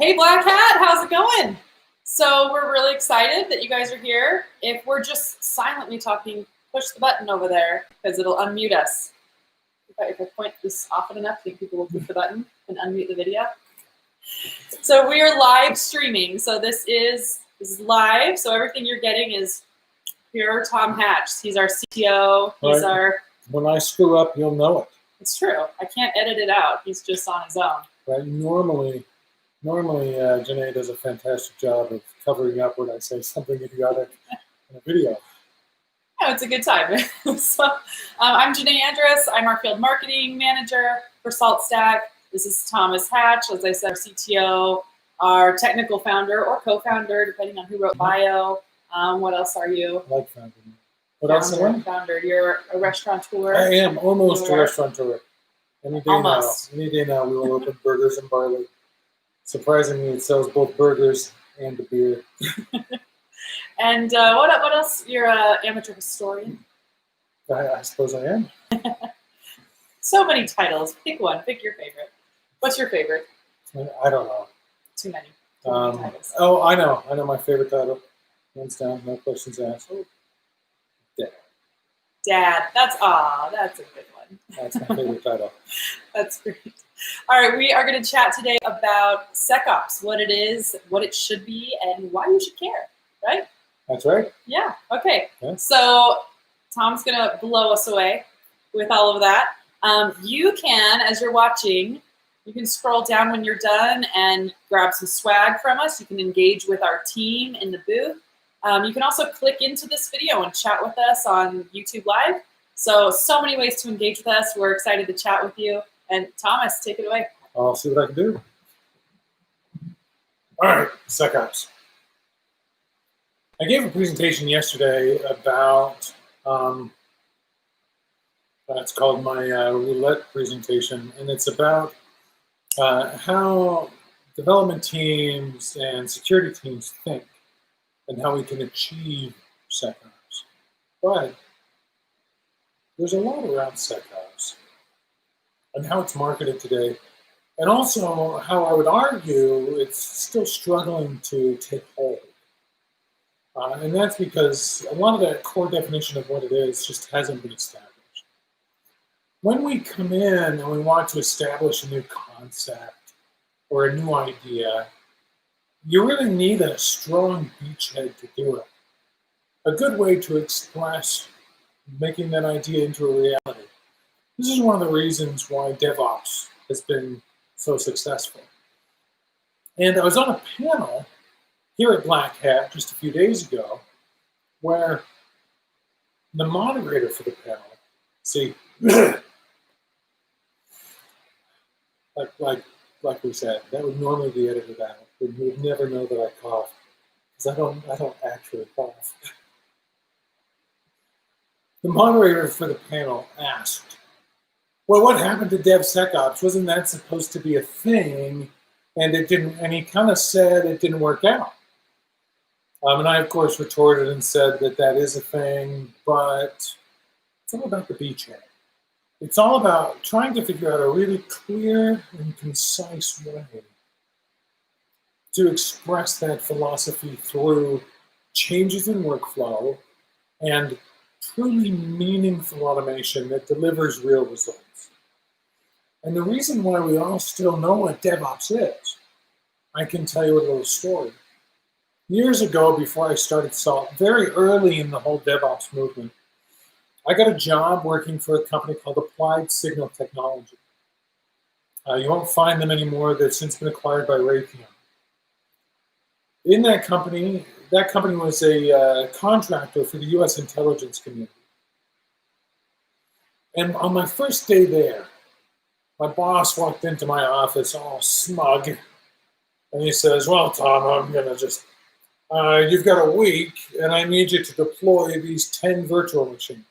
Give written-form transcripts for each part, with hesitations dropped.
Hey BlackHat, how's it going? So we're really excited that you guys are here. If we're just silently talking, push the button over there because it'll unmute us. If I point this often enough, I think people will push the button and unmute the video. So we are live streaming. So this is live. So everything you're getting is pure Tom Hatch. He's our CTO. He's our. When I screw up, you'll know it. It's true. I can't edit it out. He's just on his own. Right. Normally, Janae does a fantastic job of covering up when I say something idiotic in a video. Yeah, it's a good time. So, I'm Janae Andrus. I'm our field marketing manager for SaltStack. This is Thomas Hatch, as I said, our CTO, our technical founder or co-founder, depending on who wrote bio. What else are you? I like founder. What else am I? Founder. You're a restaurateur. I am almost a restaurateur. Any day Almost. now. Any day now we will open Burgers and Barley. Surprisingly, it sells both burgers and the beer. And what else? You're an amateur historian. I suppose I am. So many titles. Pick one. Pick your favorite. What's your favorite? I don't know. Too many. Too many titles. Oh, I know. I know my favorite title. Hands down. No questions asked. Oh. Dad. That's a good one. That's my favorite title. That's great. All right, we are going to chat today about SecOps, what it is, what it should be, and why you should care, right? That's right. Yeah, okay. Yeah. So Tom's going to blow us away with all of that. You can, as you're watching, you can scroll down when you're done and grab some swag from us. You can engage with our team in the booth. You can also click into this video and chat with us on YouTube Live. So many ways to engage with us. We're excited to chat with you. And Thomas, take it away. I'll see what I can do. All right, SecOps. I gave a presentation yesterday about, it's called my roulette presentation, and it's about how development teams and security teams think and how we can achieve SecOps. But there's a lot around SecOps and how it's marketed today, and also how I would argue it's still struggling to take hold. And that's because a lot of that core definition of what it is just hasn't been established. When we come in and we want to establish a new concept or a new idea, you really need a strong beachhead to do it. A good way to express making that idea into a reality. This is one of the reasons why DevOps has been so successful. And I was on a panel here at BlackHat just a few days ago where the moderator for the panel, see, like we said, that would normally be edited out. You would never know that I cough because I don't actually cough. The moderator for the panel asked, well, what happened to DevSecOps? Wasn't that supposed to be a thing? And it didn't, and he kind of said it didn't work out. And I, of course, retorted and said that that is a thing, but it's all about the beachhead. It's all about trying to figure out a really clear and concise way to express that philosophy through changes in workflow and truly meaningful automation that delivers real results. And the reason why we all still know what DevOps is, I can tell you a little story. Years ago, before I started Salt, very early in the whole DevOps movement, I got a job working for a company called Applied Signal Technology. You won't find them anymore. They've since been acquired by Raytheon. In that company was a contractor for the U.S. intelligence community. And on my first day there, my boss walked into my office all smug, and he says, well, Tom, I'm going to just, you've got a week, and I need you to deploy these 10 virtual machines.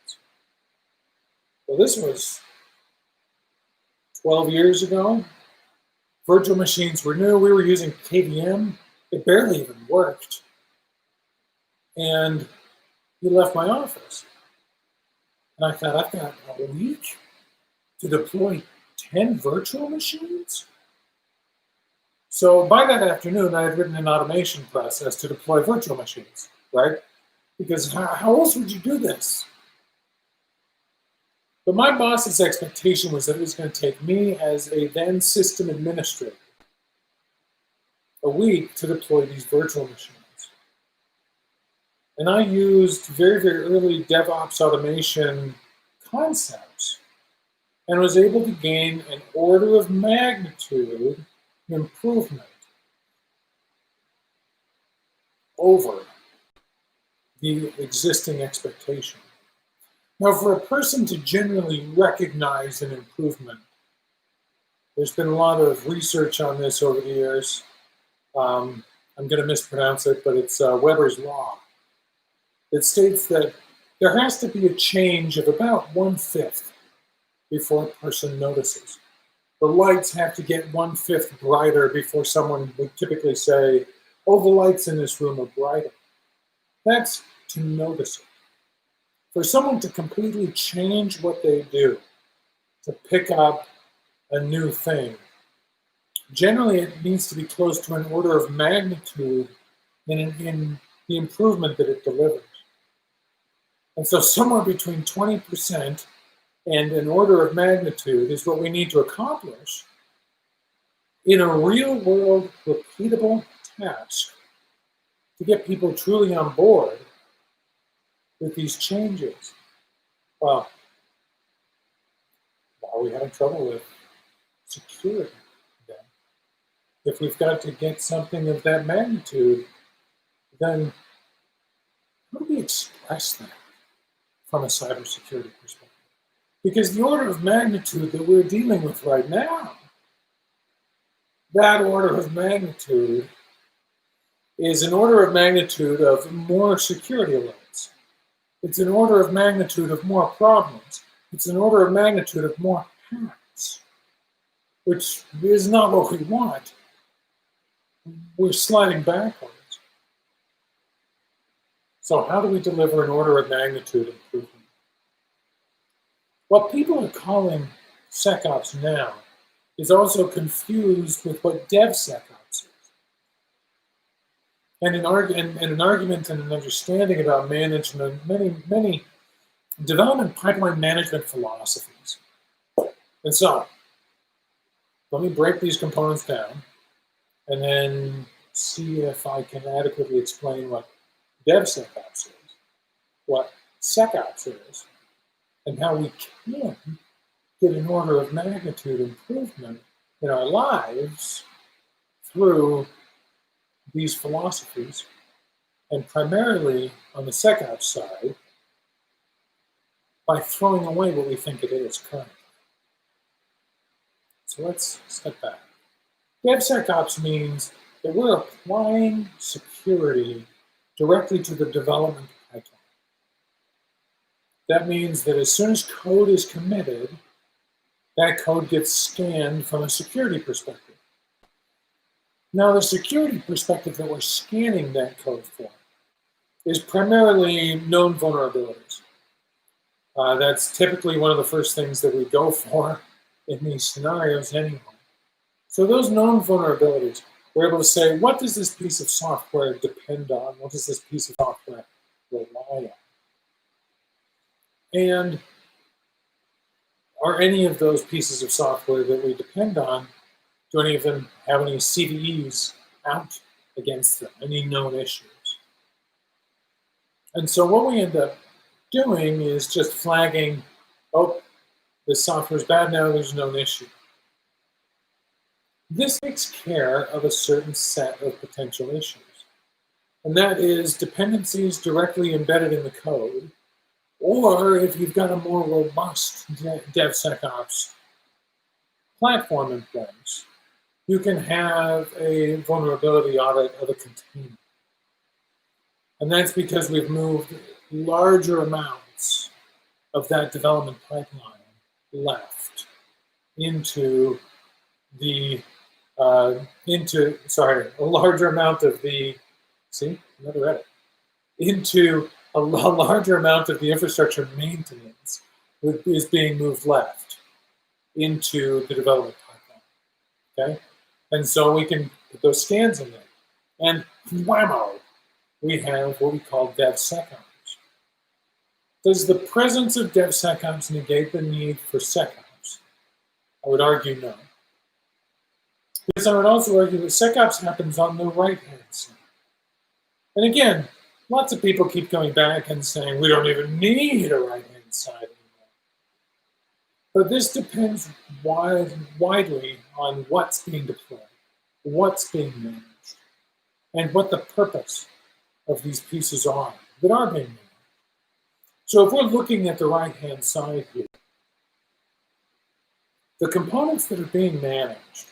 Well, this was 12 years ago. Virtual machines were new. We were using KVM. It barely even worked. And he left my office. And I thought, I've got a week to deploy 10 virtual machines? So by that afternoon, I had written an automation process to deploy virtual machines, right? Because how else would you do this? But my boss's expectation was that it was going to take me as a then system administrator a week to deploy these virtual machines. And I used very, very early DevOps automation concepts and was able to gain an order of magnitude improvement over the existing expectation. Now, for a person to generally recognize an improvement, there's been a lot of research on this over the years. I'm going to mispronounce it, but it's Weber's Law. It states that there has to be a change of about 1/5 before a person notices. The lights have to get 1/5 brighter before someone would typically say, oh, the lights in this room are brighter. That's to notice it. For someone to completely change what they do, to pick up a new thing, generally it needs to be close to an order of magnitude in the improvement that it delivers. And so somewhere between 20% and an order of magnitude is what we need to accomplish in a real-world, repeatable task to get people truly on board with these changes. Well, why are we having trouble with security then? If we've got to get something of that magnitude, then how do we express that from a cybersecurity perspective? Because the order of magnitude that we're dealing with right now, that order of magnitude is an order of magnitude of more security alerts. It's an order of magnitude of more problems. It's an order of magnitude of more hacks, which is not what we want. We're sliding backwards. So how do we deliver an order of magnitude improvement? What people are calling SecOps now is also confused with what DevSecOps is. And an argument and an understanding about management, many development pipeline management philosophies. And so, let me break these components down and then see if I can adequately explain what DevSecOps is, what SecOps is, and how we can get an order of magnitude improvement in our lives through these philosophies, and primarily on the SecOps side, by throwing away what we think it is currently. So let's step back. DevSecOps means that we're applying security directly to the development pipeline. That means that as soon as code is committed, that code gets scanned from a security perspective. Now, the security perspective that we're scanning that code for is primarily known vulnerabilities. That's typically one of the first things that we go for in these scenarios anyway. So those known vulnerabilities, we're able to say, what does this piece of software depend on? What does this piece of software rely on? And are any of those pieces of software that we depend on, do any of them have any CVEs out against them, any known issues? And so what we end up doing is just flagging, oh, this software is bad now, there's no issue. This takes care of a certain set of potential issues. And that is dependencies directly embedded in the code, or if you've got a more robust DevSecOps platform in place, you can have a vulnerability audit of a container. And that's because we've moved larger amounts of that development pipeline left into the, a larger amount of the, another edit, into a larger amount of the infrastructure maintenance is being moved left into the development pipeline, okay? And so we can put those scans in there. And whammo, we have what we call DevSecOps. Does the presence of DevSecOps negate the need for SecOps? I would argue no. Because I would also argue that SecOps happens on the right-hand side. And again, lots of people keep going back and saying we don't even need a right-hand side anymore. But this depends widely on what's being deployed, what's being managed, and what the purpose of these pieces are that are being managed. So if we're looking at the right-hand side here, the components that are being managed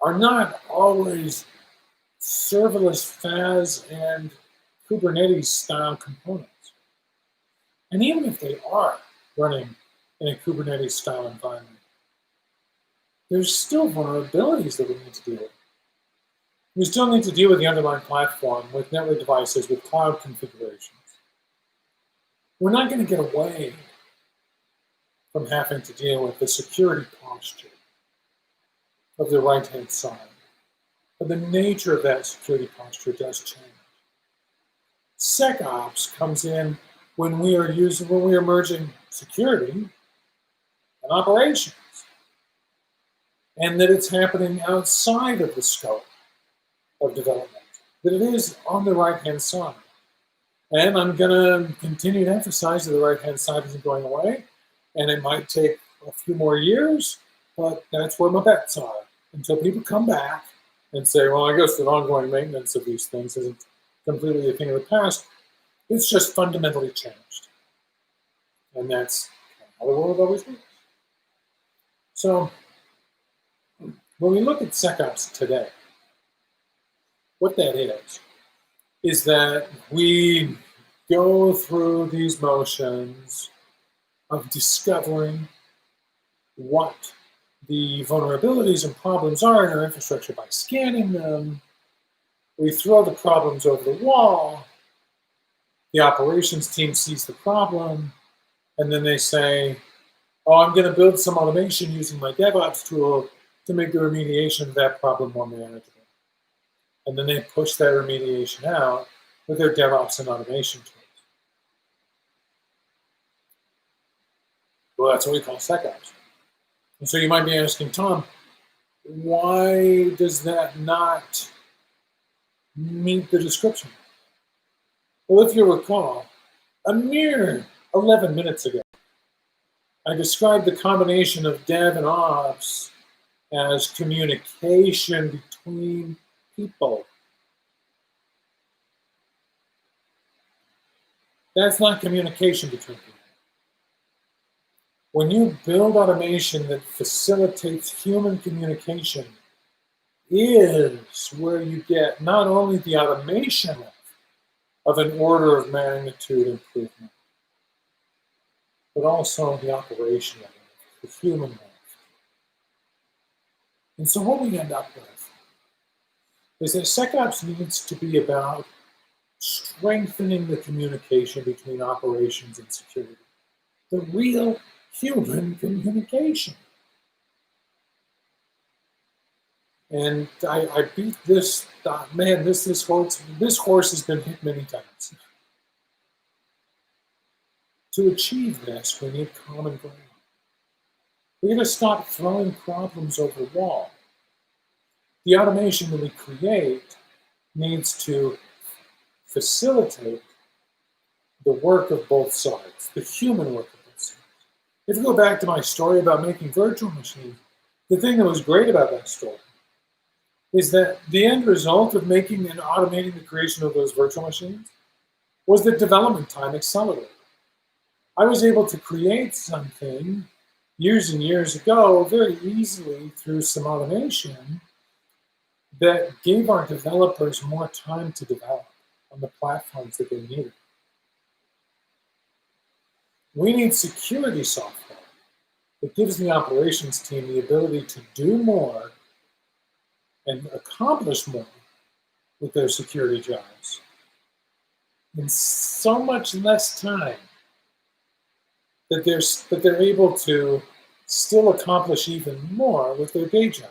are not always serverless FAS and Kubernetes style components. And even if they are running in a Kubernetes style environment, there's still vulnerabilities that we need to deal with. We still need to deal with the underlying platform, with network devices, with cloud configurations. We're not going to get away from having to deal with the security posture of the right-hand side. But the nature of that security posture does change. SecOps comes in when we are merging security and operations, and that it's happening outside of the scope of development, that it is on the right-hand side. And I'm going to continue to emphasize that the right-hand side isn't going away, and it might take a few more years, but that's where my bets are, until people come back and say, well, I guess the ongoing maintenance of these things isn't completely a thing of the past. It's just fundamentally changed. And that's how the world always works. So when we look at SecOps today, what that is that we go through these motions of discovering what the vulnerabilities and problems are in our infrastructure by scanning them. We throw the problems over the wall. The operations team sees the problem, and then they say, oh, I'm going to build some automation using my DevOps tool to make the remediation of that problem more manageable. And then they push that remediation out with their DevOps and automation tools. Well, that's what we call SecOps. And so you might be asking, Tom, why does that not meet the description? Well, if you recall, a mere 11 minutes ago, I described the combination of dev and ops as communication between people. That's not communication between people. When you build automation that facilitates human communication, is where you get not only the automation of an order of magnitude improvement, but also the operation of it, the human life. And so what we end up with is that SecOps needs to be about strengthening the communication between operations and security. The real human communication. And I beat this, man, this horse has been hit many times. To achieve this, we need common ground. We're going to stop throwing problems over the wall. The automation that we create needs to facilitate the work of both sides, the human work of both sides. If you go back to my story about making virtual machines, the thing that was great about that story is that the end result of making and automating the creation of those virtual machines was that development time accelerated. I was able to create something years and years ago very easily through some automation that gave our developers more time to develop on the platforms that they needed. We need security software that gives the operations team the ability to do more and accomplish more with their security jobs in so much less time that they're able to still accomplish even more with their day job.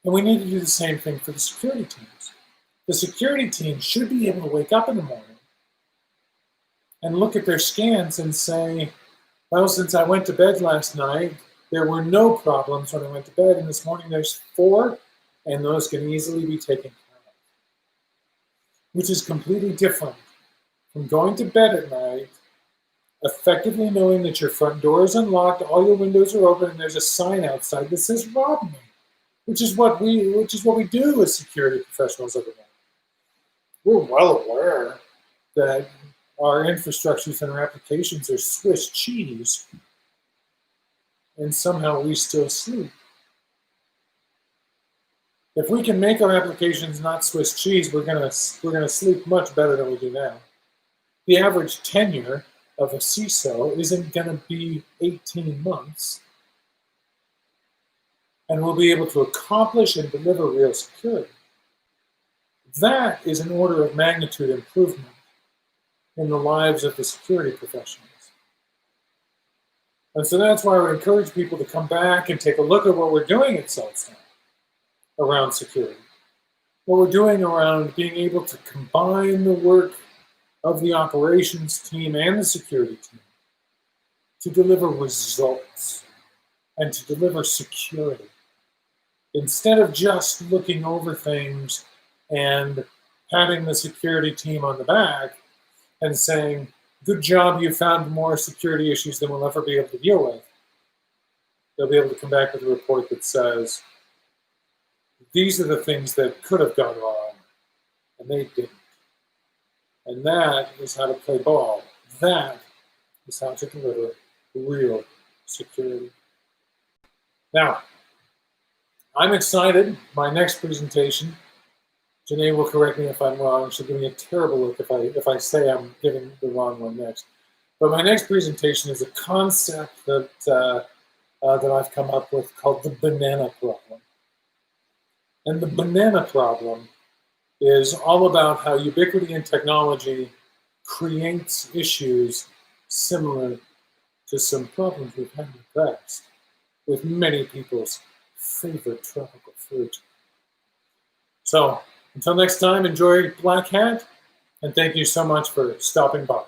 And we need to do the same thing for the security teams. The security team should be able to wake up in the morning and look at their scans and say, well, since I went to bed last night, there were no problems when I went to bed, and this morning there's 4, and those can easily be taken care of. Which is completely different from going to bed at night, effectively knowing that your front door is unlocked, all your windows are open, and there's a sign outside that says "Rob me," which is what we do as security professionals every day. We're well aware that our infrastructures and our applications are Swiss cheese, and somehow we still sleep. If we can make our applications not Swiss cheese, we're gonna sleep much better than we do now. The average tenure of a CISO isn't gonna be 18 months, and we'll be able to accomplish and deliver real security. That is an order of magnitude improvement in the lives of the security professionals. And so that's why I would encourage people to come back and take a look at what we're doing at SaltStack around security. What we're doing around being able to combine the work of the operations team and the security team to deliver results and to deliver security. Instead of just looking over things and patting the security team on the back and saying, good job, you found more security issues than we'll ever be able to deal with. They'll be able to come back with a report that says, these are the things that could have gone wrong, and they didn't. And that is how to play ball. That is how to deliver real security. Now, I'm excited. My next presentation, Janae will correct me if I'm wrong. She'll give me a terrible look if I say I'm giving the wrong one next. But my next presentation is a concept that I've come up with called the banana problem. And the banana problem is all about how ubiquity in technology creates issues similar to some problems we've had in the past with many people's favorite tropical fruit. So until next time, enjoy BlackHat, and thank you so much for stopping by.